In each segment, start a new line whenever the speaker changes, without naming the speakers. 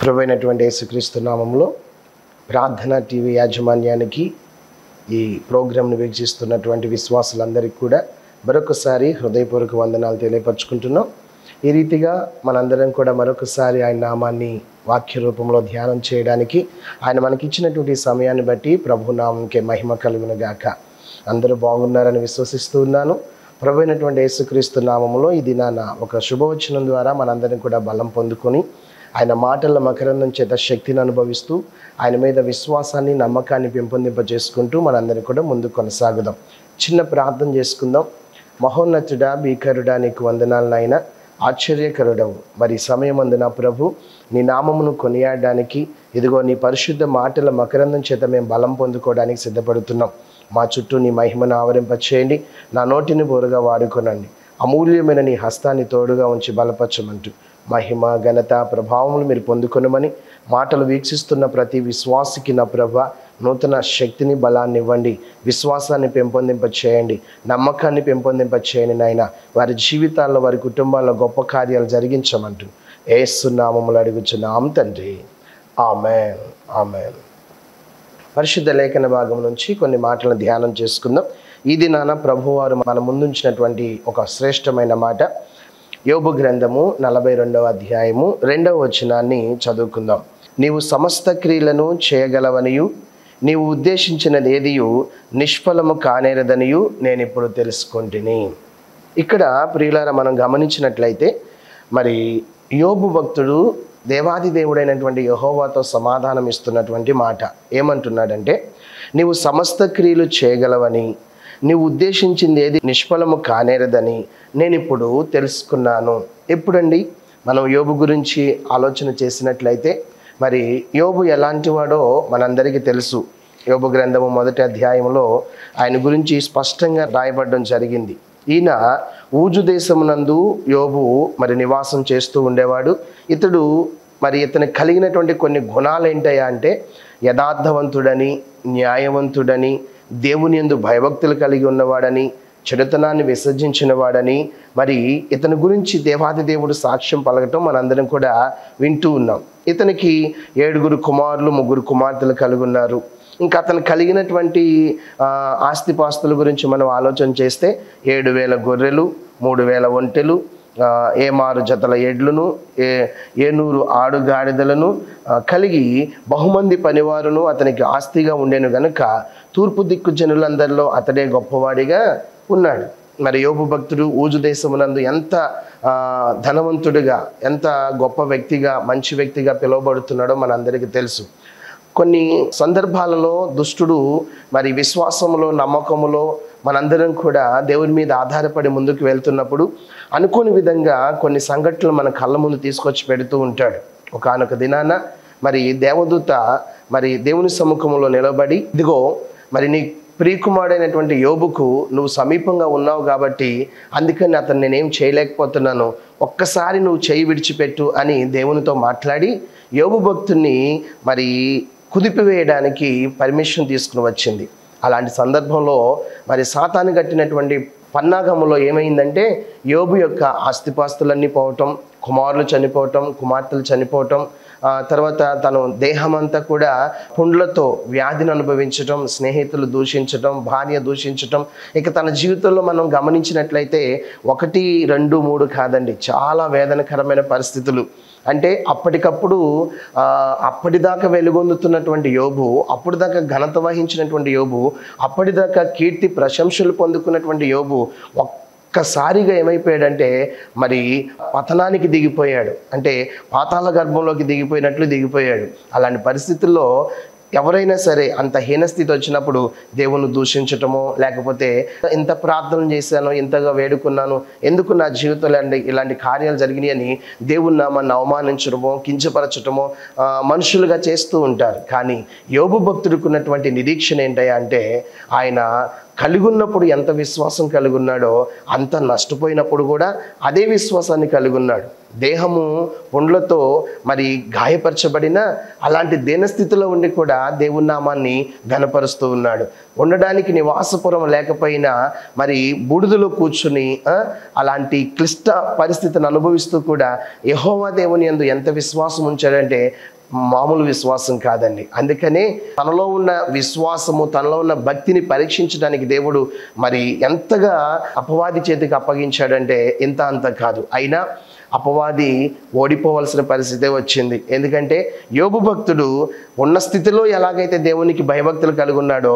ప్రభువైనటువంటి యేసుక్రీస్తు నామములో ప్రార్థన టీవీ యాజమాన్యానికి ఈ ప్రోగ్రాంను వీక్షిస్తున్నటువంటి విశ్వాసులందరికీ కూడా మరొకసారి హృదయపూర్వక వందనాలు తెలియపరచుకుంటున్నాం. ఈ రీతిగా మనందరం కూడా మరొకసారి ఆయన నామాన్ని వాక్య రూపంలో ధ్యానం చేయడానికి ఆయన మనకిచ్చినటువంటి సమయాన్ని బట్టి ప్రభు నామంకే మహిమ కలుగును గాక. అందరూ బాగున్నారని విశ్వసిస్తూ ఉన్నాను. ప్రభువైనటువంటి యేసుక్రీస్తు నామములో ఈ దినాన ఒక శుభవచనం ద్వారా మనందరం కూడా బలం పొందుకొని ఆయన మాటల మకరందం చేత శక్తిని అనుభవిస్తూ ఆయన మీద విశ్వాసాన్ని నమ్మకాన్ని పెంపొందింపజేసుకుంటూ మనందరినీ కూడా ముందుకు కొనసాగుదాం. చిన్న ప్రార్థన చేసుకుందాం. మహోన్నతుడా, భీకరుడా, నీకు వందనాలు నాయనా, ఆశ్చర్యకరుడవు. మరి సమయమందు నా ప్రభు నీ నామమును కొనియాడడానికి ఇదిగో నీ పరిశుద్ధ మాటల మకరందం చేత మేము బలం పొందుకోవడానికి సిద్ధపడుతున్నాం. మా చుట్టూ నీ మహిమను ఆవరింపచేయండి. నా నోటిని బోరుగా వాడుకొనండి. అమూల్యమైన నీ హస్తాన్ని తోడుగా ఉంచి బలపరచమంటూ మహిమ, ఘనత, ప్రభావములు మీరు పొందుకొనమని మాటలు వీక్షిస్తున్న ప్రతి విశ్వాసికి నా ప్రభ నూతన శక్తిని, బలాన్ని ఇవ్వండి. విశ్వాసాన్ని పెంపొందింపచేయండి, నమ్మకాన్ని పెంపొందింపచేయండి నాయన. వారి జీవితాల్లో, వారి కుటుంబాల్లో గొప్ప కార్యాలు జరిగించమంటూ యేసు నామములో అడుగుచున్నాం తండ్రి. ఆమేన్, ఆమేన్. పరిశుద్ధ లేఖన భాగం నుంచి కొన్ని మాటలను ధ్యానం చేసుకుందాం. ఈ దినాన ప్రభువారు మన ముందుంచినటువంటి ఒక శ్రేష్టమైన మాట యోబు గ్రంథము 42వ అధ్యాయము 2వ వచనాన్ని చదువుకుందాం. నీవు సమస్త క్రియలను చేయగలవనియు నీవు ఉద్దేశించినది ఏదియు నిష్ఫలము కానేరదనియు నేను ఇప్పుడు తెలుసుకుంటుని. ఇక్కడ ప్రియులారా మనం గమనించినట్లయితే మరి యోబు భక్తుడు దేవాది దేవుడైనటువంటి యెహోవాతో సమాధానం ఇస్తున్నటువంటి మాట ఏమంటున్నాడంటే, నీవు సమస్త క్రియలు చేయగలవని నీవు ఉద్దేశించింది ఏది నిష్ఫలము కానేరదని నేను ఇప్పుడు తెలుసుకున్నాను. ఎప్పుడండి మనం యోబు గురించి ఆలోచన చేసినట్లయితే మరి యోబు ఎలాంటి వాడో మనందరికీ తెలుసు. యోబు గ్రంథము 1వ అధ్యాయంలో ఆయన గురించి స్పష్టంగా రాయబడడం జరిగింది. ఈయన ఊజు దేశమునందు యోబు మరి నివాసం చేస్తూ ఉండేవాడు. ఇతనికి కలిగినటువంటి కొన్ని గుణాలు ఏంటయ్యా అంటే యథార్థవంతుడని, న్యాయవంతుడని, దేవుని యందు భయభక్తులు కలిగి ఉన్నవాడని, చెడుతనాన్ని విసర్జించిన వాడని మరి ఇతని గురించి దేవాది దేవుడు సాక్ష్యం పలకటం మనందరం కూడా వింటూ ఉన్నాం. ఇతనికి 7 కుమారులు 3 కుమార్తెలు కలిగి ఉన్నారు. ఇంకా అతను కలిగినటువంటి ఆస్తిపాస్తుల గురించి మనం ఆలోచన చేస్తే 7,000 గొర్రెలు, 3,000 ఒంటెలు, 6 జతల ఎడ్లను, 700 ఆడుగాడిదలను కలిగి బహుమంది పనివారును అతనికి ఆస్తిగా ఉండేను గనుక తూర్పు దిక్కు జనులందరిలో అతడే గొప్పవాడిగా ఉన్నాడు. మరి యోబు భక్తుడు ఊజు దేశమునందు ఎంత ధనవంతుడిగా, ఎంత గొప్ప వ్యక్తిగా, మంచి వ్యక్తిగా పిలువబడుతున్నాడో మనందరికీ తెలుసు. కొన్ని సందర్భాలలో దుష్టుడు మరి విశ్వాసములో, నమ్మకములో మనందరం కూడా దేవుని మీద ఆధారపడి ముందుకు వెళ్తున్నప్పుడు అనుకోని విధంగా కొన్ని సంఘటనలు మన కళ్ళ ముందు తీసుకొచ్చి పెడుతూ ఉంటాడు. ఒకానొక దినాన మరి దేవదూత మరి దేవుని సముఖంలో నిలబడి, ఇదిగో మరి నీ ప్రియకుమారుడైనటువంటి యోబుకు నువ్వు సమీపంగా ఉన్నావు కాబట్టి అందుకని అతను నేనేం చేయలేకపోతున్నాను, ఒక్కసారి నువ్వు చేయి విడిచిపెట్టు అని దేవునితో మాట్లాడి యోబు భక్తుని మరి కుదిపివేయడానికి పర్మిషన్ తీసుకుని వచ్చింది. అలాంటి సందర్భంలో మరి సాతాను కట్టినటువంటి పన్నాగములో ఏమైందంటే యోబు యొక్క ఆస్తిపాస్తులన్నీ పోవటం, కుమారులు చనిపోవటం, కుమార్తెలు చనిపోవటం, తర్వాత తను దేహమంతా కూడా పుండ్లతో వ్యాధిని అనుభవించటం, స్నేహితులు దూషించటం, భార్య దూషించటం. ఇక తన జీవితంలో మనం గమనించినట్లయితే 1, 2, 3 కాదండి, చాలా వేదనకరమైన పరిస్థితులు. అంటే అప్పటికప్పుడు అప్పటిదాకా వెలుగొందుతున్నటువంటి యోబు, అప్పటిదాకా ఘనత వహించినటువంటి యోబు, అప్పటిదాకా కీర్తి ప్రశంసలు పొందుకున్నటువంటి యోబు ఒక్కసారిగా ఏమైపోయాడంటే మరి పతనానికి దిగిపోయాడు. అంటే పాతాళ గర్భంలోకి దిగిపోయినట్లు దిగిపోయాడు. అలాంటి పరిస్థితుల్లో ఎవరైనా సరే అంత హీనస్థితి వచ్చినప్పుడు దేవుని దూషించటమో, లేకపోతే ఇంత ప్రార్థన చేశాను, ఇంతగా వేడుకున్నాను, ఎందుకు నా జీవితంలో ఇలాంటి కార్యాలు జరిగినాయి అని దేవుని నామాన్ని అవమానించడమో, కించపరచటమో మనుషులుగా చేస్తూ ఉంటారు. కానీ యోబు భక్తుడికి ఉన్నటువంటి నిరీక్షణ ఏంటయ్యా అంటే ఆయన కలిగి ఉన్నప్పుడు ఎంత విశ్వాసం కలిగి ఉన్నాడో అంత నష్టపోయినప్పుడు కూడా అదే విశ్వాసాన్ని కలిగి ఉన్నాడు. దేహము పుండ్లతో మరి గాయపరచబడిన అలాంటి దీనస్థితిలో ఉండి కూడా దేవుని నామాన్ని ఘనపరుస్తూ ఉన్నాడు. ఉండడానికి నివాసపురం లేకపోయినా మరి బూడిదలో కూర్చుని అలాంటి క్లిష్ట పరిస్థితిని అనుభవిస్తూ కూడా యెహోవా దేవుని యందు ఎంత విశ్వాసం ఉంచాడంటే మామూలు విశ్వాసం కాదండి. అందుకనే తనలో ఉన్న విశ్వాసము, తనలో ఉన్న భక్తిని పరీక్షించడానికి దేవుడు మరి ఎంతగా అపవాది చేతికి అప్పగించాడంటే ఇంత అంత కాదు. అయినా అపవాది ఓడిపోవలసిన పరిస్థితే వచ్చింది. ఎందుకంటే యోబు భక్తుడు ఉన్న స్థితిలో ఎలాగైతే దేవునికి భయభక్తులు కలిగి ఉన్నాడో,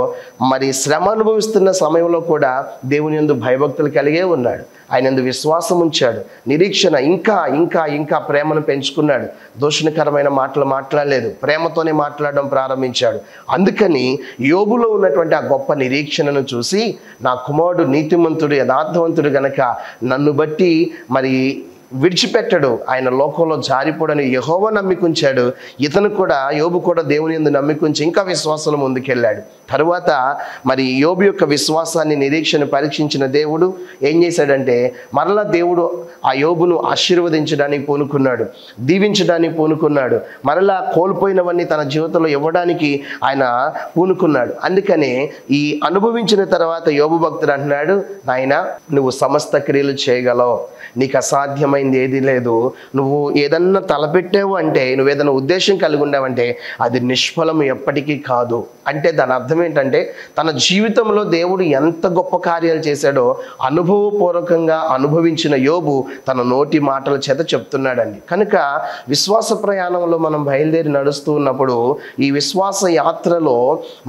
మరి శ్రమ అనుభవిస్తున్న సమయంలో కూడా దేవుని యందు భయభక్తులు కలిగే ఉన్నాడు. ఆయన యందు విశ్వాసం ఉంచాడు, నిరీక్షణ, ఇంకా ఇంకా ఇంకా ప్రేమను పెంచుకున్నాడు. దూషణకరమైన మాటలు మాట్లాడలేదు, ప్రేమతోనే మాట్లాడడం ప్రారంభించాడు. అందుకని యోబులో ఉన్నటువంటి ఆ గొప్ప నిరీక్షణను చూసి, నా కుమారుడు నీతిమంతుడు యథార్థవంతుడు గనక నన్ను బట్టి మరి విడిచిపెట్టడు, ఆయన లోకంలో జారిపోడని యెహోవా నమ్మికుంచాడు. ఇతను కూడా, యోబు కూడా దేవుని యందు నమ్మికుంచి ఇంకా విశ్వాసంలో ముందుకెళ్ళాడు. తరువాత మరి యోబు యొక్క విశ్వాసాన్ని, నిరీక్షణ పరీక్షించిన దేవుడు ఏం చేశాడంటే, మరలా దేవుడు ఆ యోబును ఆశీర్వదించడానికి పూనుకున్నాడు, దీవించడానికి పూనుకున్నాడు, మరలా కోల్పోయినవన్నీ తన జీవితంలో ఇవ్వడానికి ఆయన పూనుకున్నాడు. అందుకనే ఈ అనుభవించిన తర్వాత యోబు భక్తుడు అంటున్నాడు, నాయనా నువ్వు సమస్త క్రియలు చేయగలవు, నీకు అసాధ్యమైంది ఏది లేదు. నువ్వు ఏదన్నా తలపెట్టావు అంటే, నువ్వు ఏదైనా ఉద్దేశం కలిగి ఉన్నావంటే అది నిష్ఫలం ఎప్పటికీ కాదు. అంటే దాని అర్థం ఏంటంటే, తన జీవితంలో దేవుడు ఎంత గొప్ప కార్యాలు చేశాడో అనుభవపూర్వకంగా అనుభవించిన యోబు తన నోటి మాటల చేత చెప్తున్నాడండి. కనుక విశ్వాస ప్రయాణంలో మనం బయలుదేరి నడుస్తూ ఉన్నప్పుడు, ఈ విశ్వాస యాత్రలో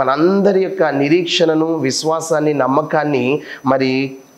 మనందరి యొక్క నిరీక్షణను, విశ్వాసాన్ని, నమ్మకాన్ని మరి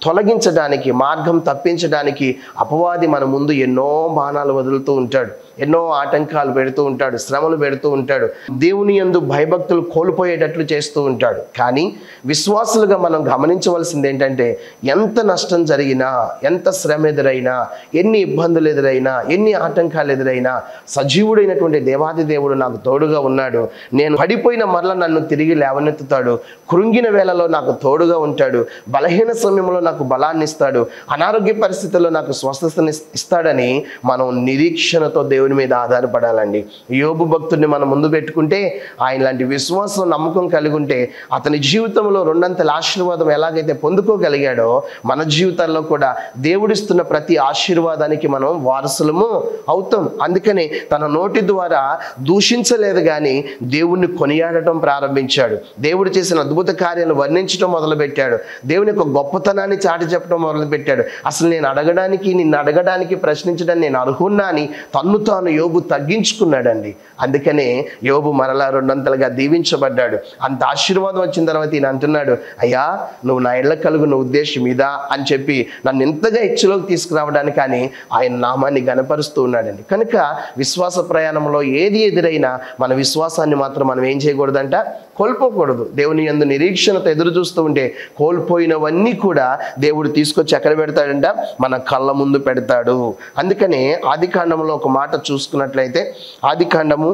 తొలగించడానికి, మార్గం తప్పించడానికి అపవాది మన ముందు ఎన్నో బాణాలు వదులుతూ ఉంటాడు, ఎన్నో ఆటంకాలు పెడుతూ ఉంటాడు, శ్రమలు పెడుతూ ఉంటాడు, దేవుని యందు భయభక్తులు కోల్పోయేటట్లు చేస్తూ ఉంటాడు. కానీ విశ్వాసులుగా మనం గమనించవలసింది ఏంటంటే, ఎంత నష్టం జరిగినా, ఎంత శ్రమ ఎదురైనా, ఎన్ని ఇబ్బందులు ఎదురైనా, ఎన్ని ఆటంకాలు ఎదురైనా, సజీవుడైనటువంటి దేవాది దేవుడు నాకు తోడుగా ఉన్నాడు. నేను పడిపోయిన మరల నన్ను తిరిగి లేవనెత్తుతాడు, కృంగిన వేళలో నాకు తోడుగా ఉంటాడు, బలహీన సమయంలో నాకు బలాన్ని ఇస్తాడు, అనారోగ్య పరిస్థితుల్లో నాకు స్వస్థతని ఇస్తాడని మనం నిరీక్షణతో దేవుని మీద ఆధారపడాలండి. యోబు భక్తుడిని మనం ముందు పెట్టుకుంటే, ఆయన లాంటి విశ్వాసం, నమ్మకం కలిగి ఉంటే అతని జీవితంలో రెండంతల ఆశీర్వాదం ఎలాగైతే పొందుకోగలిగాడో, మన జీవితాల్లో కూడా దేవుడిస్తున్న ప్రతి ఆశీర్వాదానికి మనం వారసులము అవుతాం. అందుకని తన నోటి ద్వారా దూషించలేదు కానీ దేవుణ్ణి కొనియాడటం ప్రారంభించాడు. దేవుడు చేసిన అద్భుత కార్యాలను వర్ణించడం మొదలుపెట్టాడు. దేవుని యొక్క గొప్పతనాన్ని చాటి చెప్పడం మొదలుపెట్టాడు. అసలు నేను అడగడానికి, నిన్ను అడగడానికి, ప్రశ్నించడానికి నేను అర్హున్నా అని తన్ను తాను యోబు తగ్గించుకున్నాడండి. అందుకనే యోబు మరలా రెండంతలుగా దీవించబడ్డాడు. అంత ఆశీర్వాదం వచ్చిన తర్వాత ఈయన అంటున్నాడు, అయ్యా నువ్వు నా ఎళ్ళ కలుగున్న ఉద్దేశం ఇదా అని చెప్పి నన్ను ఎంతగా హెచ్చులోకి తీసుకురావడానికి కానీ ఆయన నామాన్ని గణపరుస్తూ ఉన్నాడండి. కనుక విశ్వాస ప్రయాణంలో ఏది ఎదురైనా మన విశ్వాసాన్ని మాత్రం మనం ఏం చేయకూడదంట, కోల్పోకూడదు. దేవుని యందు నిరీక్షణతో ఎదురు చూస్తూ ఉంటే కోల్పోయినవన్నీ కూడా దేవుడు తీసుకొచ్చి ఎక్కడ పెడతాడంట, మన కళ్ళ ముందు పెడతాడు. అందుకనే ఆదికాండంలో ఒక మాట చూసుకున్నట్లయితే, ఆదికాండము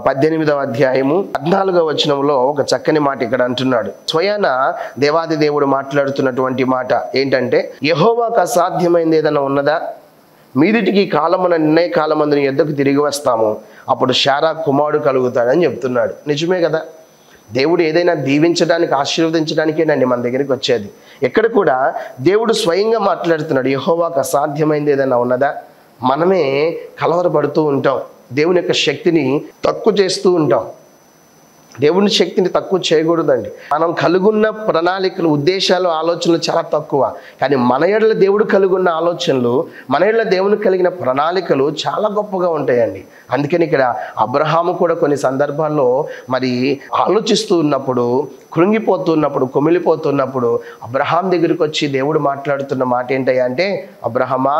18వ అధ్యాయము 14వ వచనంలో ఒక చక్కని మాట ఇక్కడ అంటున్నాడు. స్వయాన దేవాది దేవుడు మాట్లాడుతున్నటువంటి మాట ఏంటంటే, యెహోవాకు అసాధ్యమైంది ఏదైనా ఉన్నదా? మీదిటికి కాలమున నిర్ణయ కాలమందు నీ యొద్దకు తిరిగి వస్తాము, అప్పుడు శారా కుమారుడు కలుగుతాడని చెప్తున్నాడు. నిజమే కదా, దేవుడు ఏదైనా దీవించడానికి, ఆశీర్వదించడానికేనండి మన దగ్గరికి వచ్చేది. ఎక్కడ కూడా దేవుడు స్వయంగా మాట్లాడుతున్నాడు. యెహోవాకు అసాధ్యమైంది ఏదైనా ఉన్నదా? మనమే కలవరపడుతూ ఉంటాం, దేవుని యొక్క శక్తిని తక్కువ చేస్తూ ఉంటాం. దేవుని శక్తిని తక్కువ చేయకూడదండి. మనం కలుగున్న ప్రణాళికలు, ఉద్దేశాలు, ఆలోచనలు చాలా తక్కువ. కానీ మన ఎడల దేవుడు కలుగున్న ఆలోచనలు, మన ఎడల దేవునికి కలిగిన ప్రణాళికలు చాలా గొప్పగా ఉంటాయండి. అందుకని ఇక్కడ అబ్రహాము కూడా కొన్ని సందర్భాల్లో మరి ఆలోచిస్తూ ఉన్నప్పుడు, కృంగిపోతున్నప్పుడు, కుమిలిపోతున్నప్పుడు అబ్రహాం దగ్గరికి వచ్చి దేవుడు మాట్లాడుతున్న మాట ఏంటయ్యా అంటే, అబ్రహమా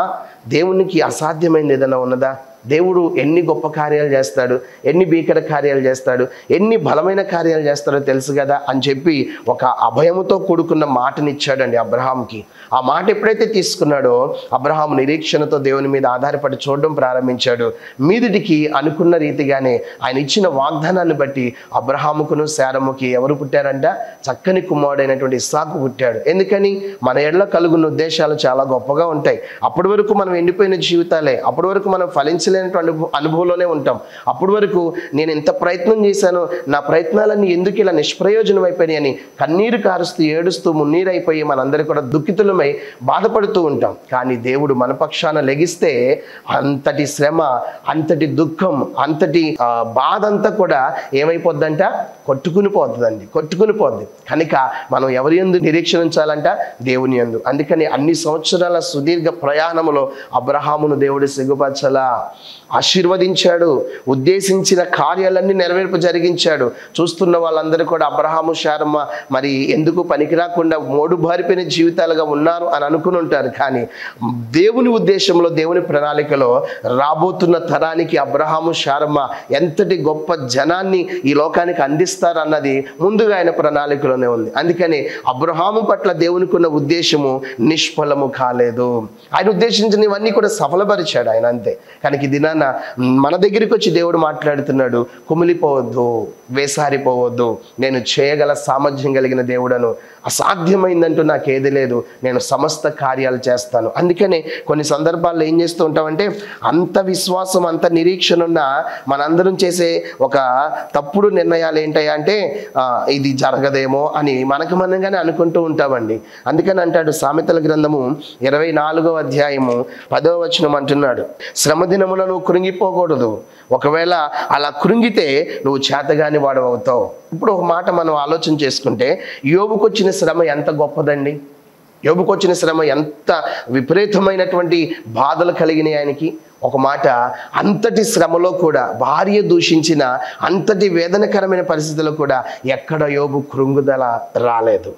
దేవునికి అసాధ్యమైనది ఏదైనా ఉన్నదా? దేవుడు ఎన్ని గొప్ప కార్యాలు చేస్తాడు, ఎన్ని భీకర కార్యాలు చేస్తాడు, ఎన్ని బలమైన కార్యాలు చేస్తాడో తెలుసు కదా అని చెప్పి ఒక అభయముతో కూడుకున్న మాటనిచ్చాడండి అబ్రహాంకి. ఆ మాట ఎప్పుడైతే తీసుకున్నాడో అబ్రహాం నిరీక్షణతో దేవుని మీద ఆధారపడి చూడడం ప్రారంభించాడు. మీదిటికి అనుకున్న రీతిగానే ఆయన ఇచ్చిన వాగ్దానాన్ని బట్టి అబ్రహాముకును శారముకి ఎవరు పుట్టారంట? చక్కని కుమారుడైనటువంటి ఇస్సాకు పుట్టాడు. ఎందుకని? మన ఎడల కలుగున్న ఉద్దేశాలు చాలా గొప్పగా ఉంటాయి. అప్పటి వరకు మనం ఎండిపోయిన జీవితాలే, అప్పటి వరకు మనం ఫలించ భరించలేనటువంటి అనుభవంలోనే ఉంటాం. అప్పటి వరకు నేను ఎంత ప్రయత్నం చేశానో, నా ప్రయత్నాలన్నీ ఎందుకు ఇలా నిష్ప్రయోజనం అయిపోయినాయి అని కన్నీరు కారుస్తూ ఏడుస్తూ మున్నీరైపోయి మనందరూ కూడా దుఃఖితులమై బాధపడుతూ ఉంటాం. కానీ దేవుడు మన పక్షాన లెగిస్తే అంతటి శ్రమ, అంతటి దుఃఖం, అంతటి బాధ అంతా కూడా ఏమైపోద్దంట, కొట్టుకుని పోతుందండి, కొట్టుకుని పోద్ది. కనుక మనం ఎవరి యందు నిరీక్షణ ఉంచాలంట, దేవుని యందు. అందుకని అన్ని సంవత్సరాల సుదీర్ఘ ప్రయాణములో అబ్రహామును దేవుడు సిగ్గుపరచలా, ఆశీర్వదించాడు, ఉద్దేశించిన కార్యాలన్నీ నెరవేర్పు జరిగించాడు. చూస్తున్న వాళ్ళందరూ కూడా అబ్రహాము శారమ్మ మరి ఎందుకు పనికిరాకుండా మోడు బారిపోయిన జీవితాలుగా ఉన్నారు అని అనుకుని ఉంటారు. కానీ దేవుని ఉద్దేశంలో, దేవుని ప్రణాళికలో రాబోతున్న తరానికి అబ్రహాము శారమ్మ ఎంతటి గొప్ప జనాన్ని ఈ లోకానికి అందిస్తారు అన్నది ముందుగా ఆయన ప్రణాళికలోనే ఉంది. అందుకని అబ్రహాము పట్ల దేవునికి ఉన్న ఉద్దేశము నిష్ఫలము కాలేదు. ఆయన ఉద్దేశించినవన్నీ కూడా సఫలపరిచాడు ఆయన, అంతే. కనుక ఈ దినాన మన దగ్గరికి వచ్చి దేవుడు మాట్లాడుతున్నాడు, కుమిలిపోవద్దు, వేసారిపోవద్దు, నేను చేయగల సామర్థ్యం కలిగిన దేవుడను, అసాధ్యమైందంటూ నాకేది లేదు, నేను సమస్త కార్యాలు చేస్తాను. అందుకనే కొన్ని సందర్భాల్లో ఏం చేస్తూ ఉంటామంటే, అంత విశ్వాసం, అంత నిరీక్షణ ఉన్న మనందరం చేసే ఒక తప్పుడు నిర్ణయాలు ఏంటయ్యా అంటే, ఇది జరగదేమో అని మనకు మనంగానే అనుకుంటూ ఉంటామండి. అందుకని అంటాడు సామెతల గ్రంథము 24వ అధ్యాయము 10వ వచనం అంటున్నాడు, శ్రమ దినమున నువ్వు కృంగిపోకూడదు, ఒకవేళ అలా కృంగితే నువ్వు చేతగాని వాడవుతావు. ఇప్పుడు ఒక మాట మనం ఆలోచన చేసుకుంటే, యోబుకు వచ్చిన శ్రమ ఎంత గొప్పదండి. యోబుకు వచ్చిన శ్రమ ఎంత విపరీతమైనటువంటి బాధలు కలిగినాయి ఆయనకి. ఒక మాట, అంతటి శ్రమలో కూడా, భార్య దూషించిన అంతటి వేదనకరమైన పరిస్థితుల్లో కూడా ఎక్కడ యోబు కృంగుదల రాలేదు.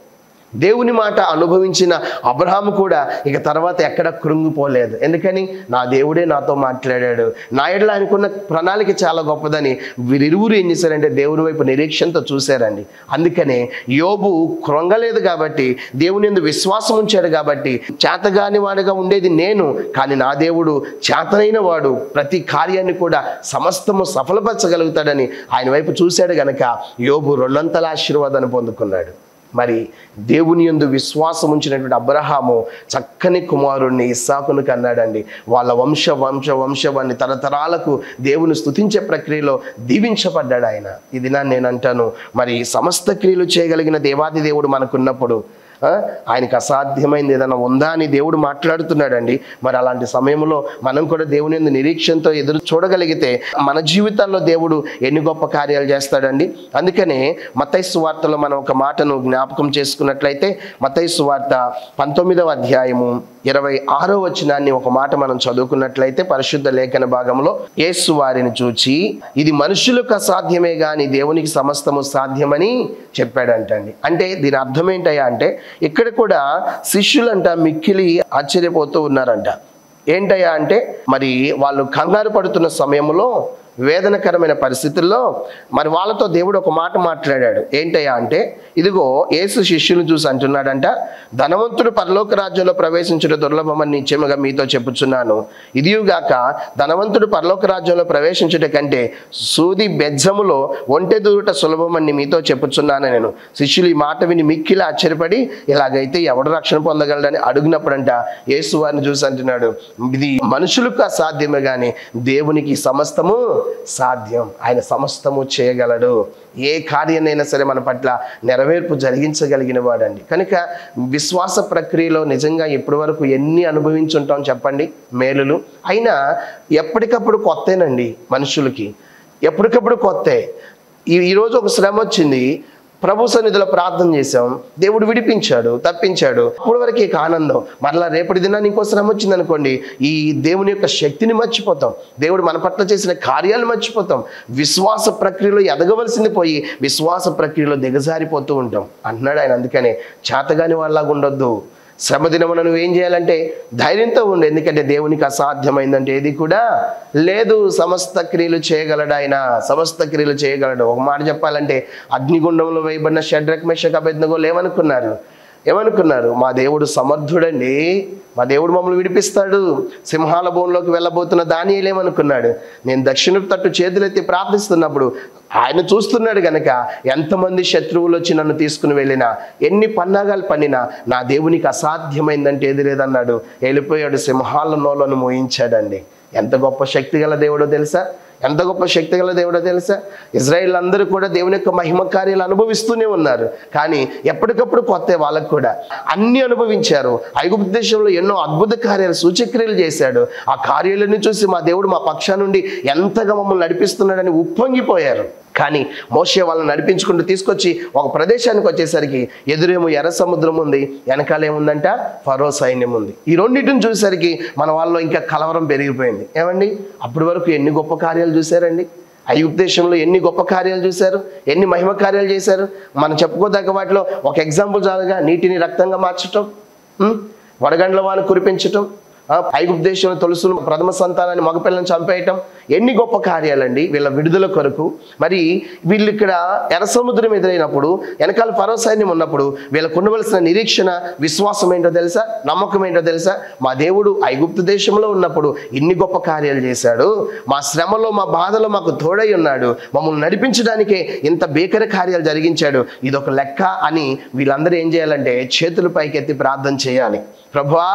దేవుని మాట అనుభవించిన అబ్రహాము కూడా ఇక తర్వాత ఎక్కడ కృంగిపోలేదు. ఎందుకని, నా దేవుడే నాతో మాట్లాడాడు, నా ఎడల ఆయనకున్న ప్రణాళిక చాలా గొప్పదని వీరిరువురు ఏం చేశారంటే దేవుని వైపు నిరీక్షణతో చూశారండి. అందుకనే యోబు కృంగలేదు కాబట్టి, దేవుని యందు విశ్వాసం ఉంచాడు కాబట్టి, చేతగాని వాడిగా ఉండేది నేను, కానీ నా దేవుడు చేతనైన వాడు, ప్రతి కార్యాన్ని కూడా సమస్తము సఫలపరచగలుగుతాడని ఆయన వైపు చూశాడు గనక యోబు రెండంతల ఆశీర్వాదాన్ని పొందుకున్నాడు. మరి దేవుని యందు విశ్వాసం ఉంచినటువంటి అబ్రహాము చక్కని కుమారుణ్ణి ఇస్సాకును కన్నాడండి. వాళ్ళ వంశవాన్ని తరతరాలకు దేవుని స్తుతించే ప్రక్రియలో దీవించబడ్డాడు ఆయన. ఈ దినాన్ని నేను అంటాను, మరి సమస్త క్రియలు చేయగలిగిన దేవాది దేవుడు మనకున్నప్పుడు ఆయనకు అసాధ్యమైంది ఏదైనా ఉందా అని దేవుడు మాట్లాడుతున్నాడండి. మరి అలాంటి సమయంలో మనం కూడా దేవుని యందు నిరీక్షణతో ఎదురు చూడగలిగితే మన జీవితాల్లో దేవుడు ఎన్ని గొప్ప కార్యాలు చేస్తాడండి. అందుకనే మత్తయి సువార్తలో మనం ఒక మాటను జ్ఞాపకం చేసుకున్నట్లయితే, మత్తయి సువార్త 19వ అధ్యాయము 26వ వచనాన్ని ఒక మాట మనం చదువుకున్నట్లయితే, పరిశుద్ధ లేఖన భాగంలో, యేసు వారిని చూచి ఇది మనుషులకు అసాధ్యమే గాని దేవునికి సమస్తము సాధ్యమని చెప్పాడంటండి. అంటే దీని అర్థం ఏంటయ్యా అంటే, ఇక్కడ కూడా శిష్యులంట మిక్కిలి ఆశ్చర్యపోతూ ఉన్నారంట. ఏంటయ్యా అంటే, మరి వాళ్ళు కంగారు పడుతున్న సమయంలో, వేదనకరమైన పరిస్థితుల్లో మరి వాళ్ళతో దేవుడు ఒక మాట మాట్లాడాడు. ఏంటయ్యా అంటే, ఇదిగో యేసు శిష్యులను చూసి అంటున్నాడంట, ధనవంతుడు పరలోక రాజ్యంలో ప్రవేశించడం దుర్లభమని నిశ్చయముగా మీతో చెప్పుచున్నాను. ఇదియుగాక ధనవంతుడు పరలోక రాజ్యంలో ప్రవేశించుట కంటే సూది బెజ్జములో ఒంటె దూరుట సులభమని మీతో చెప్పుచున్నాను నేను. శిష్యులు ఈ మాట విని మిక్కిలి ఆశ్చర్యపడి, ఇలాగైతే ఎవడు రక్షణ పొందగలడని అడుగునప్పుడంట యేసు వారిని చూసి అంటున్నాడు, ఇది మనుషులకు అసాధ్యమే కానీ దేవునికి సమస్తము సాధ్యం. ఆయన సమస్తము చేయగలడు. ఏ కార్యాన్నైనా సరే మన పట్ల నెరవేర్పు జరిగించగలిగిన వాడండి. కనుక విశ్వాస ప్రక్రియలో నిజంగా ఇప్పటి వరకు ఎన్ని అనుభవించుంటాం చెప్పండి మేలులు. అయినా ఎప్పటికప్పుడు కొత్తేనండి మనుషులకి, ఎప్పటికప్పుడు కొత్తే. ఈరోజు ఒక శ్రమ వచ్చింది, ప్రభు సన్నిధిలో ప్రార్థన చేశాం, దేవుడు విడిపించాడు, తప్పించాడు, అప్పటి వరకు ఇక ఆనందం. మరలా రేపటి దినాన్ని ఇంకో శ్రమ వచ్చింది అనుకోండి, ఈ దేవుని యొక్క శక్తిని మర్చిపోతాం, దేవుడు మన పట్ల చేసిన కార్యాలు మర్చిపోతాం, విశ్వాస ప్రక్రియలో ఎదగవలసింది పోయి విశ్వాస ప్రక్రియలో దిగజారిపోతూ ఉంటాం అంటున్నాడు ఆయన. అందుకనే చేతగాని వాళ్ళలాగా ఉండొద్దు. శ్రమ దినమున నువ్వు ఏం చేయాలంటే ధైర్యంతో ఉండు, ఎందుకంటే దేవునికి అసాధ్యమైందంటే ఏది కూడా లేదు. సమస్త క్రియలు చేయగలడు ఆయన, సమస్త క్రియలు చేయగలడు. ఒక మాట చెప్పాలంటే, అగ్నిగుండంలో వేయబడిన షడ్రక్ మెషక్ అబేద్నెగోలు ఏమనుకున్నారు? మా దేవుడు సమర్థుడండి, మా దేవుడు మమ్మల్ని విడిపిస్తాడు. సింహాల బోన్లోకి వెళ్ళబోతున్న దానియేలు ఏమనుకున్నాడు? నేను దక్షిణపు తట్టు చేతులెత్తి ప్రార్థిస్తున్నప్పుడు ఆయన చూస్తున్నాడు గనక ఎంతమంది శత్రువులు వచ్చి నన్ను తీసుకుని వెళ్ళినా, ఎన్ని పన్నాగాలు పన్నినా నా దేవునికి అసాధ్యమైందంటే ఏది లేదన్నాడు. వెళ్ళిపోయాడు, సింహాల నోలను మోయించాడండి. ఎంత గొప్ప శక్తి గల దేవుడో తెలుసా? ఎంత గొప్ప శక్తి గల దేవుడో తెలుసా? ఇజ్రాయిల్ అందరూ కూడా దేవుని యొక్క మహిమ కార్యాలు అనుభవిస్తూనే ఉన్నారు. కానీ ఎప్పటికప్పుడు కొత్త వాళ్ళకు కూడా అన్ని అనుభవించారు. ఐగుప్తు దేశంలో ఎన్నో అద్భుత కార్యాలు, సూచక్రియలు చేశాడు. ఆ కార్యాలను చూసి మా దేవుడు మా పక్షా నుండి ఎంతగా మమ్మల్ని నడిపిస్తున్నాడని ఉప్పొంగిపోయారు. కానీ మోషే వాళ్ళని నడిపించుకుంటూ తీసుకొచ్చి ఒక ప్రదేశానికి వచ్చేసరికి ఎదురేమో ఎర్ర సముద్రం ఉంది, వెనకాల ఏముందంట ఫరో సైన్యం ఉంది. ఈ రెండింటిని చూసేసరికి మన వాళ్ళలో ఇంకా కలవరం పెరిగిపోయింది. ఏమండి, అప్పటి వరకు ఎన్ని గొప్ప కార్యాలు చూశారండి. ఐగుప్తు దేశంలో ఎన్ని గొప్ప కార్యాలు చూశారు, ఎన్ని మహిమ కార్యాలు చేశారు. మనం చెప్పుకోదగ్గ వాటిలో ఒక ఎగ్జాంపుల్ చాలుగా, నీటిని రక్తంగా మార్చటం, వడగండ్ల వాన కురిపించటం, ఐగుప్తు దేశంలో తొలుసులు ప్రథమ సంతానాన్ని మగపిల్లని చంపేయటం, ఎన్ని గొప్ప కార్యాలండి వీళ్ళ విడుదల కొరకు. మరి వీళ్ళు ఇక్కడ ఎర్ర సముద్రం ఎదురైనప్పుడు, వెనకాల ఫరో సైన్యం ఉన్నప్పుడు వీళ్ళకు ఉండవలసిన నిరీక్షణ, విశ్వాసం ఏంటో తెలుసా? నమ్మకం ఏంటో తెలుసా? మా దేవుడు ఐగుప్తు దేశంలో ఉన్నప్పుడు ఇన్ని గొప్ప కార్యాలు చేశాడు, మా శ్రమలో మా బాధలో మాకు తోడై ఉన్నాడు, మమ్మల్ని నడిపించడానికే ఇంత భీకర కార్యాలు జరిగించాడు, ఇదొక లెక్క అని వీళ్ళందరూ ఏం చేయాలంటే చేతులు పైకెత్తి ప్రార్థన చేయాలి. ప్రభువా,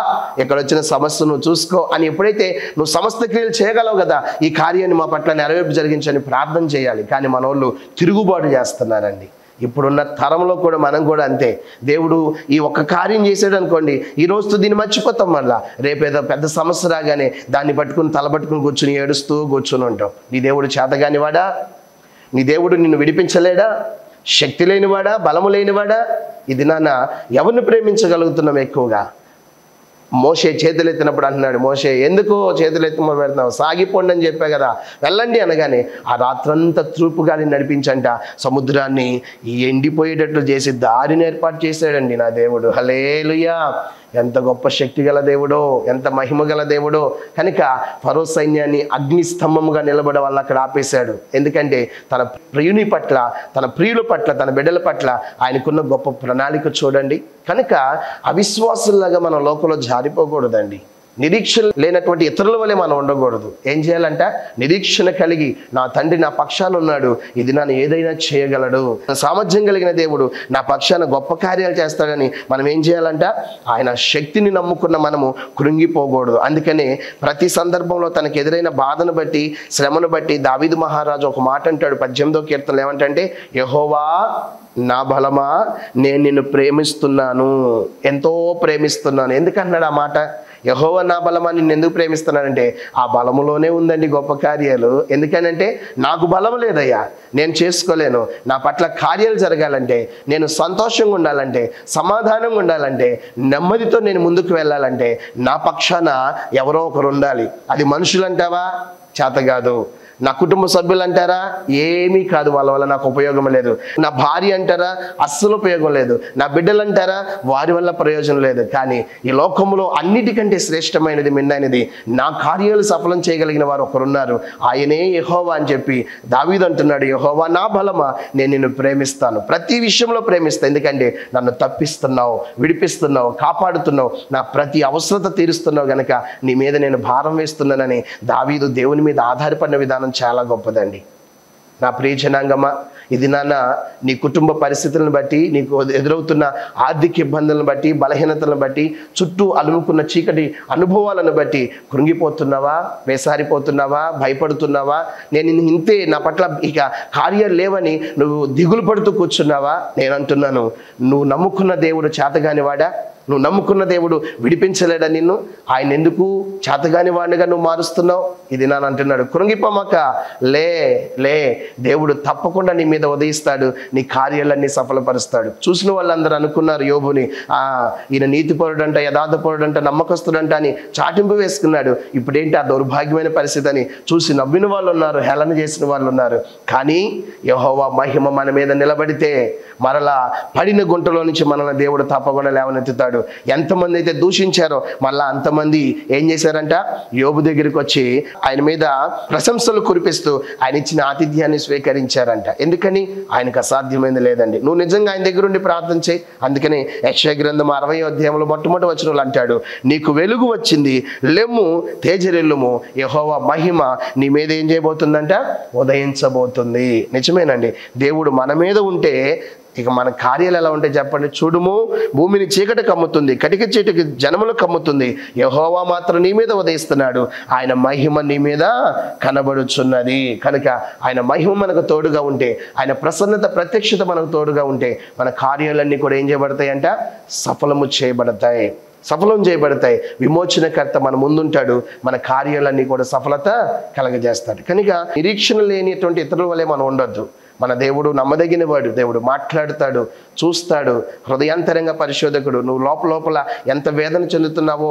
ఇక్కడ వచ్చిన సమస్య నువ్వు చూసుకో అని. ఎప్పుడైతే నువ్వు సమస్త క్రియలు చేయగలవు కదా, ఈ కార్యాన్ని మా పట్ల నెరవేర్పు జరిగించని ప్రార్థన చేయాలి. కానీ మన వాళ్ళు తిరుగుబాటు చేస్తున్నారండి. ఇప్పుడున్న తరంలో కూడా మనం కూడా అంతే. దేవుడు ఈ ఒక్క కార్యం చేసాడు అనుకోండి, ఈ రోజుతో దీన్ని మర్చిపోతాం. మళ్ళా రేపేదో పెద్ద సమస్య రాగానే దాన్ని పట్టుకుని తలపట్టుకుని కూర్చుని ఏడుస్తూ కూర్చుని ఉంటాం. నీ దేవుడు చేతగానివాడా? నీ దేవుడు నిన్ను విడిపించలేడా? శక్తి లేనివాడా? బలము లేనివాడా? ఇది నాన్న ఎవరిని ప్రేమించగలుగుతున్నాం ఎక్కువగా? మోషే చేతులెత్తినప్పుడు అంటున్నాడు, మోషే ఎందుకు చేతులెత్తి పెడుతున్నావు, సాగిపోండి అని చెప్పా కదా, వెళ్ళండి అనగానే ఆ రాత్రంతా తూర్పు గాలిని నడిపించంట సముద్రాన్ని ఎండిపోయేటట్లు చేసి దారిని ఏర్పాటు చేశాడండి నా దేవుడు. హల్లెలూయా! ఎంత గొప్ప శక్తి గల దేవుడో, ఎంత మహిమ గల దేవుడో. కనుక ఫరో సైన్యాన్ని అగ్నిస్తంభముగా నిలబడ వల్ల అక్కడ ఆపేశాడు. ఎందుకంటే తన ప్రియుని పట్ల, తన ప్రియుల పట్ల, తన బిడ్డల పట్ల ఆయనకున్న గొప్ప ప్రణాళిక చూడండి. కనుక అవిశ్వాసులాగా మనం లోకంలో జారిపోకూడదండి. నిరీక్షణ లేనటువంటి ఇతరుల వలె మనం ఉండకూడదు. ఏం చేయాలంట? నిరీక్షణ కలిగి నా తండ్రి నా పక్షాన ఉన్నాడు, ఇది నన్ను ఏదైనా చేయగలడు, సామర్థ్యం కలిగిన దేవుడు నా పక్షాన గొప్ప కార్యాలు చేస్తాడని మనం ఏం చేయాలంట? ఆయన శక్తిని నమ్ముకున్న మనము కృంగిపోకూడదు. అందుకనే ప్రతి సందర్భంలో తనకు ఎదురైన బాధను బట్టి, శ్రమను బట్టి దావీదు మహారాజు ఒక మాట అంటాడు 18వ కీర్తనలో. ఏమంటే, యెహోవా నా బలమా, నేను నిన్ను ప్రేమిస్తున్నాను, ఎంతో ప్రేమిస్తున్నాను. ఎందుకన్నాడు ఆ మాట? యెహోవా నా బలమా, నిన్ను ఎందుకు ప్రేమిస్తున్నానంటే ఆ బలములోనే ఉందండి గొప్ప కార్యాలు. ఎందుకనంటే నాకు బలం లేదయ్యా, నేను చేసుకోలేను. నా పట్ల కార్యాలు జరగాలంటే, నేను సంతోషంగా ఉండాలంటే, సమాధానంగా ఉండాలంటే, నెమ్మదితో నేను ముందుకు వెళ్ళాలంటే నా పక్షాన ఎవరో ఒకరు ఉండాలి. అది మనుషులు అంటావా? చేత కాదు. నా కుటుంబ సభ్యులు అంటారా? ఏమీ కాదు, వాళ్ళ వల్ల నాకు ఉపయోగం లేదు. నా భార్య అంటారా? అస్సలు ఉపయోగం లేదు. నా బిడ్డలు అంటారా? వారి వల్ల ప్రయోజనం లేదు. కానీ ఈ లోకంలో అన్నిటికంటే శ్రేష్టమైనది, మిన్నైనది, నా కార్యాలు సఫలం చేయగలిగిన వారు ఒకరున్నారు, ఆయనే యెహోవా అని చెప్పి దావీదు అంటున్నాడు. యెహోవా నా బలమా, నేను నిన్ను ప్రేమిస్తాను, ప్రతి విషయంలో ప్రేమిస్తాను. ఎందుకంటే నన్ను తప్పిస్తున్నావు, విడిపిస్తున్నావు, కాపాడుతున్నావు, నా ప్రతి అవసరత తీరుస్తున్నావు గనక నీ మీద నేను భారం వేస్తున్నానని దావీదు దేవుని మీద ఆధారపడిన విధానం చాలా గొప్పదండి. నా ప్రియ జనాంగమా, ఇది నాన్న నీ కుటుంబ పరిస్థితులను బట్టి, నీకు ఎదురవుతున్న ఆర్థిక ఇబ్బందులను బట్టి, బలహీనతలను బట్టి, చుట్టూ అలుముకున్న చీకటి అనుభవాలను బట్టి కృంగిపోతున్నావా? వేసారిపోతున్నావా? భయపడుతున్నావా? నేను ఇంతే, నా పట్ల ఇక కార్యాలు లేవని నువ్వు దిగులు పడుతూ కూర్చున్నావా? నేను అంటున్నాను, నువ్వు నమ్ముకున్న దేవుడు చేతగాని వాడా? నువ్వు నమ్ముకున్న దేవుడు విడిపించలేడా నిన్ను? ఆయన ఎందుకు చేతగాని వాడిగా నువ్వు మారుస్తున్నావు? ఇది నాన్న అంటున్నాడు, కృంగిపోమాక, లే లే, దేవుడు తప్పకుండా నీ మీద ఉదయిస్తాడు, నీ కార్యాలన్నీ సఫలపరుస్తాడు. చూసిన వాళ్ళందరూ అనుకున్నారు యోబుని, ఈయన నీతిపరుడంట, యథార్థపరుడంట, నమ్మకస్తుడంట అని చాటింపు వేసుకున్నాడు. ఇప్పుడేంటి ఆ దౌర్భాగ్యమైన పరిస్థితి అని చూసి నవ్విన వాళ్ళు ఉన్నారు, హేళన చేసిన వాళ్ళు ఉన్నారు. కానీ యెహోవా మహిమ మన మీద నిలబడితే మరలా పడిన గుంటలో నుంచి మనల్ని దేవుడు తప్పకుండా లేవనెత్తుతాడు. ఎంతమంది అయితే దూషించారో మళ్ళా అంతమంది ఏం చేశారంట? యోబు దగ్గరికి వచ్చి ఆయన మీద ప్రశంసలు కురిపిస్తూ ఆయన ఇచ్చిన ఆతిథ్యాన్ని స్వీకరించారంట. ఎందుకని? ఆయనకు అసాధ్యమైంది లేదండి. నువ్వు నిజంగా ఆయన దగ్గర ఉండి ప్రార్థన చేయి. అందుకని యెషయా గ్రంథం 60వ అధ్యాయంలో మొట్టమొదటి వచనంలో అంటాడు, నీకు వెలుగు వచ్చింది, లెమ్ము తేజరిల్లుము, యెహోవా మహిమ నీ మీద ఏం చేయబోతుందంట? ఉదయించబోతుంది. నిజమేనండి, దేవుడు మన మీద ఉంటే ఇక మన కార్యాలు ఎలా ఉంటాయి చెప్పండి. చూడుము, భూమిని చీకటి కమ్ముతుంది, కటిక చీటికి జనములు కమ్ముతుంది, యెహోవా మాత్రం నీ మీద ఉదయిస్తున్నాడు, ఆయన మహిమ నీ మీద కనబడుచున్నది. కనుక ఆయన మహిమ మనకు తోడుగా ఉంటే, ఆయన ప్రసన్నత ప్రత్యక్షత మనకు తోడుగా ఉంటే, మన కార్యాలన్నీ కూడా ఏం చేయబడతాయంట? సఫలం చేయబడతాయి. విమోచనకర్త మన ముందుంటాడు, మన కార్యాలన్నీ కూడా సఫలత కలగజేస్తాడు. కనుక నిరీక్షణ లేనిటువంటి ఇతరుల వలె మనం ఉండొద్దు. మన దేవుడు నమ్మదగిన వాడు. దేవుడు మాట్లాడుతాడు, చూస్తాడు, హృదయాంతరంగ పరిశోధకుడు. నువ్వు లోపల ఎంత వేదన చెందుతున్నావో,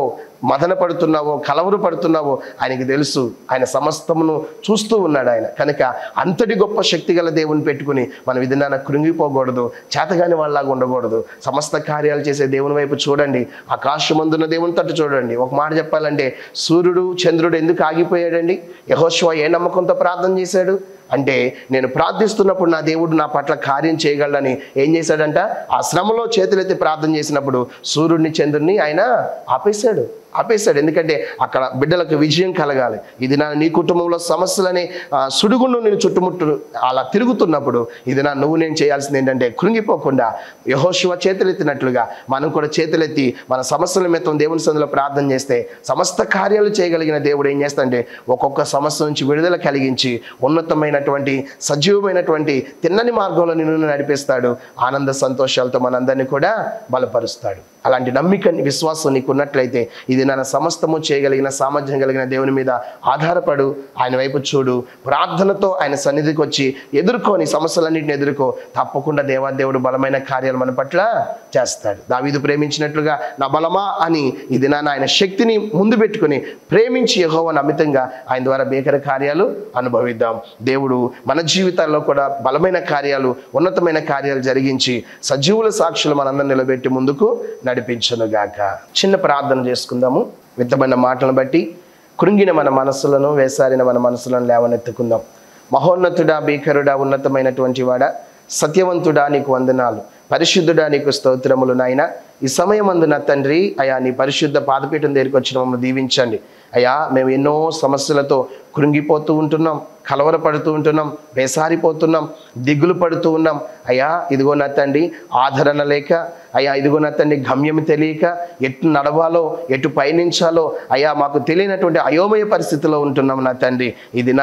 మదన పడుతున్నావో, కలవరు పడుతున్నావో ఆయనకి తెలుసు. ఆయన సమస్తమును చూస్తూ ఉన్నాడు ఆయన. కనుక అంతటి గొప్ప శక్తి గల దేవుని పెట్టుకుని మనం విధాన కృంగిపోకూడదు, చేతగాని వాళ్ళలాగా ఉండకూడదు. సమస్త కార్యాలు చేసే దేవుని వైపు చూడండి, ఆకాశమందున్న దేవుని తట్టు చూడండి. ఒక మాట చెప్పాలంటే, సూర్యుడు చంద్రుడు ఎందుకు ఆగిపోయాడండి? యెహోషువ ఏ నమ్మకంతో ప్రార్థన చేశాడు అంటే, నేను ప్రార్థిస్తున్నప్పుడు నా దేవుడు నా పట్ల కార్యం చేయగలడని ఏం చేశాడంట? ఆ శ్రమలో చేతులెత్తి ప్రార్థన చేసినప్పుడు సూర్యుడిని చంద్రుడిని ఆయన ఆపేశాడు. ఎందుకంటే అక్కడ బిడ్డలకు విజయం కలగాలి. ఇది నీ కుటుంబంలో సమస్యలని సుడిగుండు నేను చుట్టుముట్టు అలా తిరుగుతున్నప్పుడు ఇది నువ్వు నేను చేయాల్సింది ఏంటంటే, కృంగిపోకుండా యెహోషువ చేతులెత్తినట్లుగా మనం కూడా చేతులెత్తి మన సమస్యల నిమిత్తం దేవుని సన్నిధిలో ప్రార్థన చేస్తే సమస్త కార్యాలు చేయగలిగిన దేవుడు ఏం చేస్తాడంటే, ఒక్కొక్క సమస్య నుంచి విడుదల కలిగించి ఉన్నతమైనటువంటి సజీవమైనటువంటి తిన్నని మార్గంలో నిన్ను నడిపిస్తాడు. ఆనంద సంతోషాలతో మనందరినీ కూడా బలపరుస్తాడు. అలాంటి నమ్మిక విశ్వాసం నీకు ఉన్నట్లయితే ఇది సమస్తము చేయగలిగిన సామర్థ్యం కలిగిన దేవుని మీద ఆధారపడు, ఆయన వైపు చూడు, ప్రార్థనతో ఆయన సన్నిధికి వచ్చి ఎదుర్కొని సమస్యలన్నింటిని ఎదుర్కో. తప్పకుండా దేవాదేవుడు బలమైన కార్యాలు మన పట్ల చేస్తాడు. దావీదు ప్రేమించినట్లుగా నా బలమా అని ఇది ఆయన శక్తిని ముందు పెట్టుకుని ప్రేమించి యెహోవాను అమితంగా ఆయన ద్వారా భీకర కార్యాలు అనుభవిద్దాం. దేవుడు మన జీవితాల్లో కూడా బలమైన కార్యాలు, ఉన్నతమైన కార్యాలు జరిగించి సజీవుల సాక్షులు మనందరం నిలబెట్టి ముందుకు నడిపించునుగాక. చిన్న ప్రార్థన చేసుకుందాము. విత్తమైన మాటలను బట్టి కృంగిన మన మనసులను, వేసారిన మన మనసులను లేవనెత్తుకుందాం. మహోన్నతుడా, భీకరుడా, ఉన్నతమైనటువంటి వాడా, సత్యవంతుడా నీకు వందనాలు, పరిశుద్ధుడా నీకు స్తోత్రములు. నాయన ఈ సమయమందు నా తండ్రి అయా నీ పరిశుద్ధ పాదపీఠం దగ్గరికి వచ్చిన మమ్మల్ని దీవించండి. అయ్యా మేము ఎన్నో సమస్యలతో కృంగిపోతూ ఉంటున్నాం, కలవరపడుతూ ఉంటున్నాం, వేసారిపోతున్నాం, దిగులు పడుతూ ఉన్నాం. అయ్యా ఇదిగో నా తండ్రి ఆదరణ లేక, అయ్యా ఇదిగో నా తండ్రి గమ్యం తెలియక, ఎటు నడవాలో ఎటు పయనించాలో అయ్యా మాకు తెలియనటువంటి అయోమయ పరిస్థితిలో ఉంటున్నాం నా తండ్రి. ఇది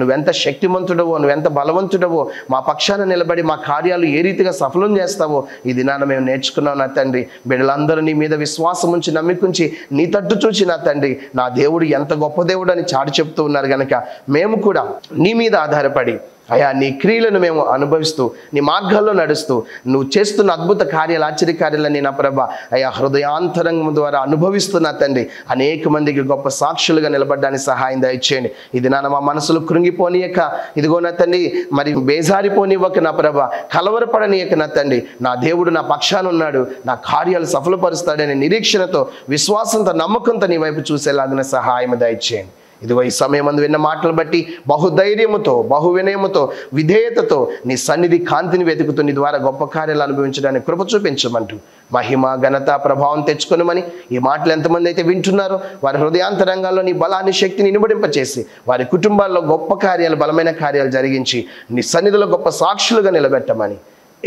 నువ్వెంత శక్తిమంతుడవో, నువ్వెంత బలవంతుడవో, మా పక్షాన నిలబడి మా కార్యాలు ఏ రీతిగా సఫలం చేస్తావో ఇది మేము నేర్చుకున్నాం నా తండ్రి. బిడ్డలందరూ నీ మీద విశ్వాసం ఉంచి నమ్మికుంచి నీ తట్టు చూచి నా తండ్రి నా దేవుడు ఎంత గొప్ప దేవుడు అని చాటి చెప్తూ ఉన్నారు కనుక మేము కూడా నీ మీద ఆధారపడి అయా నీ క్రియలను మేము అనుభవిస్తూ నీ మార్గాల్లో నడుస్తూ నువ్వు చేస్తున్న అద్భుత కార్యాలు, ఆశ్చర్య కార్యాలని నా ప్రభ అయా హృదయాంతరంగం ద్వారా అనుభవిస్తున్నా తండ్రి అనేక మందికి గొప్ప సాక్షులుగా నిలబడడానికి సహాయం దయచేయండి. ఇది మా మనసులు కృంగిపోనీయక, ఇదిగో నా తండ్రి మరి బేజారిపోనివ్వక నా ప్రభ, కలవరపడనీయక నా తండ్రి నా దేవుడు నా పక్షాన ఉన్నాడు, నా కార్యాలు సఫలపరుస్తాడనే నిరీక్షణతో, విశ్వాసంతో, నమ్మకంతో నీ వైపు చూసేలాగిన సహాయం దయచేయండి. ఇదిగో ఈ సమయం అందు విన్న మాటలు బట్టి బహుధైర్యముతో, బహు వినయముతో, విధేయతతో నీ సన్నిధి కాంతిని వెతుకుతూ నీ ద్వారా గొప్ప కార్యాలు అనుభవించడానికి కృప చూపించమంటూ మహిమ, ఘనత, ప్రభావం తెచ్చుకొనమని ఈ మాటలు ఎంతమంది అయితే వింటున్నారో వారి హృదయాంతరంగాల్లో నీ బలాన్ని, శక్తిని ఇనుబడింపచేసి వారి కుటుంబాల్లో గొప్ప కార్యాలు, బలమైన కార్యాలు జరిగించి నీ సన్నిధిలో గొప్ప సాక్షులుగా నిలబెట్టమని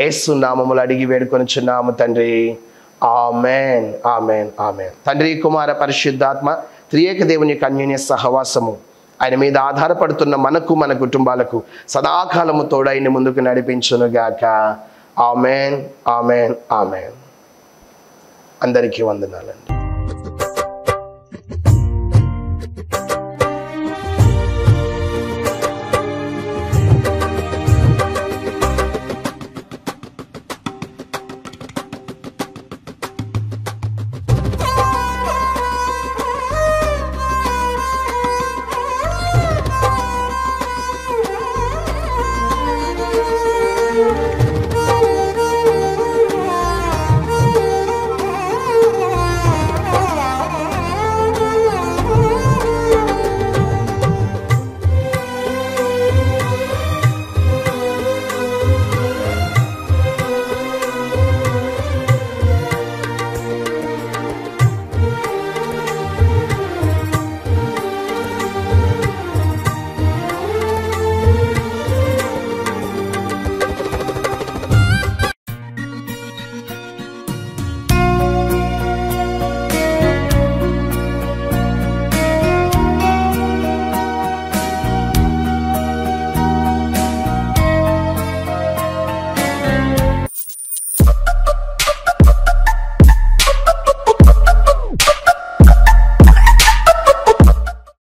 యేసు నామములు అడిగి వేడుకొనుచున్నాము తండ్రి. ఆమేన్, ఆమేన్, ఆమేన్. తండ్రి, కుమార, పరిశుద్ధాత్మ త్రియేక దేవుని యొక్క అన్యోన్య సహవాసము ఆయన మీద ఆధారపడుతున్న మనకు, మన కుటుంబాలకు సదాకాలము తోడైన ముందుకు నడిపించునుగాక. ఆమేన్, ఆమేన్, ఆమేన్. అందరికీ వందనాలండి.